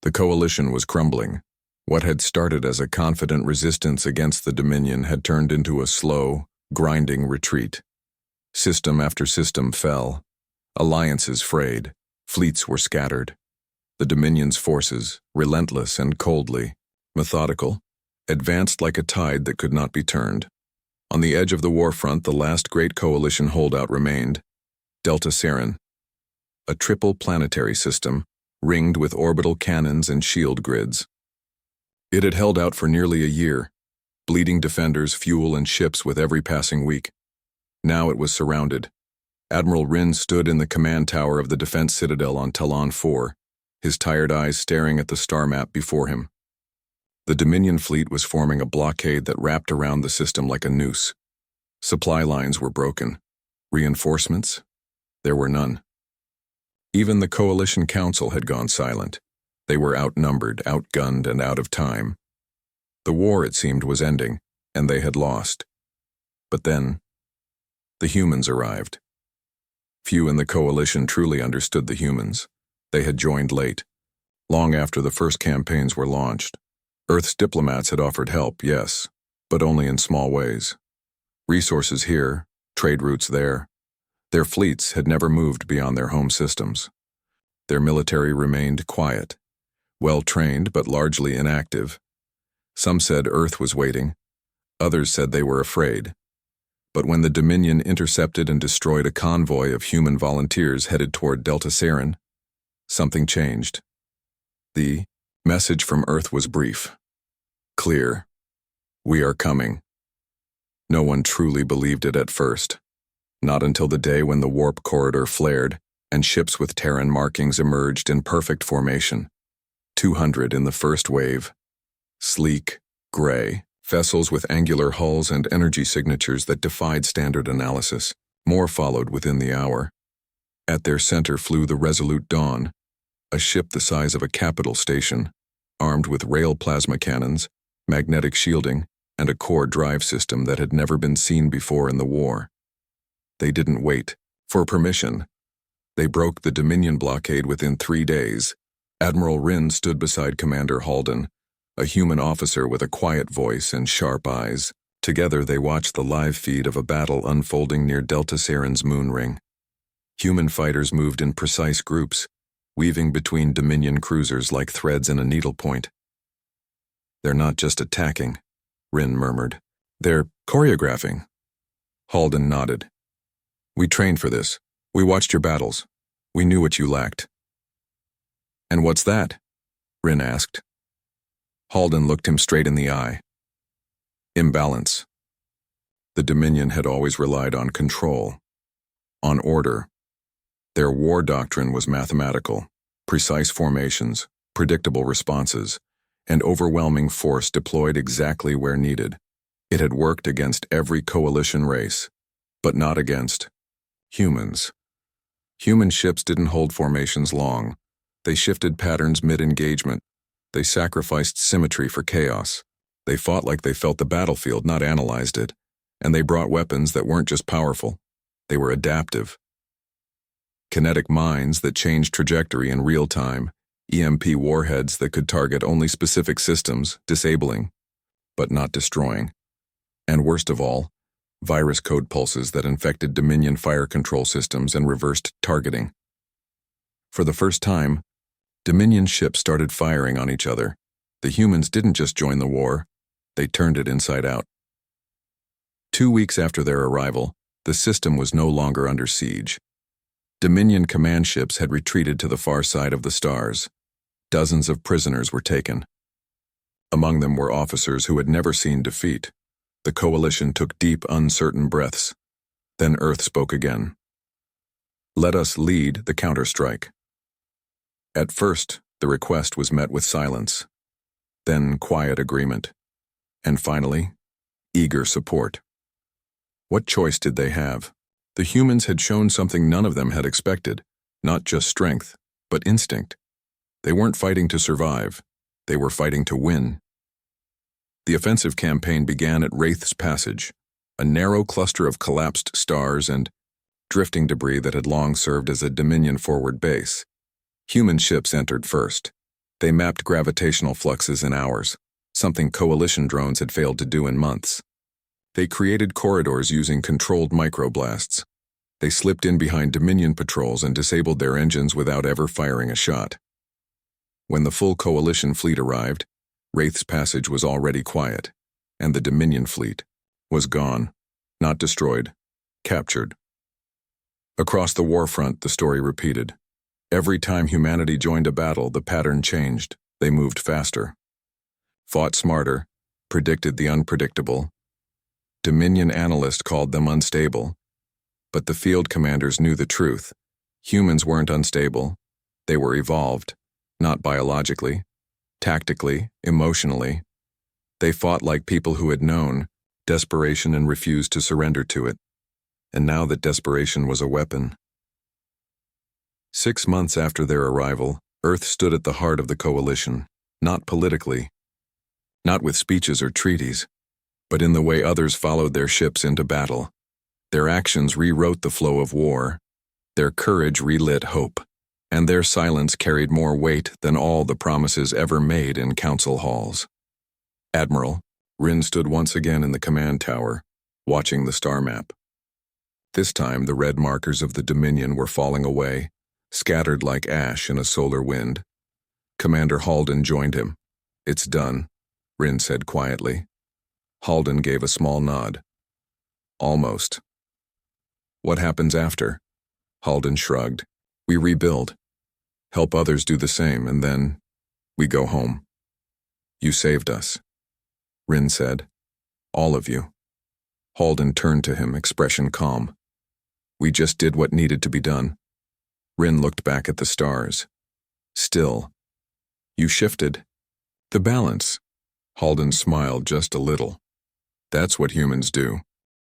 The coalition was crumbling. What had started as a confident resistance against the Dominion had turned into a slow, grinding retreat. System after system fell. Alliances frayed. Fleets were scattered. The Dominion's forces, relentless and coldly methodical, advanced like a tide that could not be turned. On the edge of the war front, the last great coalition holdout remained, Delta Saren, a triple planetary system, ringed with orbital cannons and shield grids. It had held out for nearly a year, bleeding defenders, fuel, and ships with every passing week. Now it was surrounded. Admiral Rin stood in the command tower of the defense citadel on Talon 4, his tired eyes staring at the star map before him. The Dominion fleet was forming a blockade that wrapped around the system like a noose. Supply lines were broken. Reinforcements? There were none. Even the Coalition Council had gone silent. They were outnumbered, outgunned, and out of time. The war, it seemed, was ending, and they had lost. But then, the humans arrived. Few in the Coalition truly understood the humans. They had joined late, long after the first campaigns were launched. Earth's diplomats had offered help, yes, but only in small ways. Resources here, trade routes there. Their fleets had never moved beyond their home systems. Their military remained quiet, well-trained but largely inactive. Some said Earth was waiting. Others said they were afraid. But when the Dominion intercepted and destroyed a convoy of human volunteers headed toward Delta Saren, something changed. The message from Earth was brief, clear. We are coming. No one truly believed it at first. Not until the day when the warp corridor flared and ships with Terran markings emerged in perfect formation. 200 in the first wave. Sleek, gray, vessels with angular hulls and energy signatures that defied standard analysis. More followed within the hour. At their center flew the Resolute Dawn, a ship the size of a capital station, armed with rail plasma cannons, magnetic shielding, and a core drive system that had never been seen before in the war. They didn't wait for permission. They broke the Dominion blockade within 3 days. Admiral Rin stood beside Commander Halden, a human officer with a quiet voice and sharp eyes. Together they watched the live feed of a battle unfolding near Delta Saren's moon ring. Human fighters moved in precise groups, weaving between Dominion cruisers like threads in a needlepoint. They're not just attacking, Rin murmured. They're choreographing. Halden nodded. We trained for this. We watched your battles. We knew what you lacked. And what's that? Rin asked. Halden looked him straight in the eye. Imbalance. The Dominion had always relied on control, on order. Their war doctrine was mathematical, precise formations, predictable responses, and overwhelming force deployed exactly where needed. It had worked against every coalition race, but not against humans. Human ships didn't hold formations long. They shifted patterns mid-engagement. They sacrificed symmetry for chaos. They fought like they felt the battlefield, not analyzed it. And they brought weapons that weren't just powerful. They were adaptive. Kinetic mines that changed trajectory in real time, EMP warheads that could target only specific systems, disabling, but not destroying. And worst of all, virus code pulses that infected Dominion fire control systems and reversed targeting. For the first time, Dominion ships started firing on each other. The humans didn't just join the war, they turned it inside out. 2 weeks after their arrival, the system was no longer under siege. Dominion command ships had retreated to the far side of the stars. Dozens of prisoners were taken. Among them were officers who had never seen defeat. The coalition took deep, uncertain breaths. Then Earth spoke again. Let us lead the counterstrike. At first, the request was met with silence, then quiet agreement, and finally, eager support. What choice did they have? The humans had shown something none of them had expected, not just strength, but instinct. They weren't fighting to survive, they were fighting to win. The offensive campaign began at Wraith's Passage, a narrow cluster of collapsed stars and drifting debris that had long served as a Dominion forward base. Human ships entered first. They mapped gravitational fluxes in hours, something coalition drones had failed to do in months. They created corridors using controlled microblasts. They slipped in behind Dominion patrols and disabled their engines without ever firing a shot. When the full coalition fleet arrived, Wraith's passage was already quiet, and the Dominion fleet was gone, not destroyed, captured. Across the warfront, the story repeated. Every time humanity joined a battle, the pattern changed. They moved faster, fought smarter, predicted the unpredictable. Dominion analysts called them unstable, but the field commanders knew the truth. Humans weren't unstable. They were evolved, not biologically, tactically, emotionally. They fought like people who had known desperation and refused to surrender to it. And now that desperation was a weapon. 6 months after their arrival, Earth stood at the heart of the coalition, not politically, not with speeches or treaties, but in the way others followed their ships into battle. Their actions rewrote the flow of war. Their courage relit hope, and their silence carried more weight than all the promises ever made in council halls. Admiral, Rin stood once again in the command tower, watching the star map. This time, the red markers of the Dominion were falling away, scattered like ash in a solar wind. Commander Halden joined him. "It's done," Rin said quietly. Halden gave a small nod. "Almost." "What happens after?" Halden shrugged. "We rebuild, help others do the same, and then we go home." "You saved us," Rin said. "All of you." Halden turned to him, expression calm. "We just did what needed to be done." Rin looked back at the stars. "Still, you shifted the balance." Halden smiled just a little. "That's what humans do."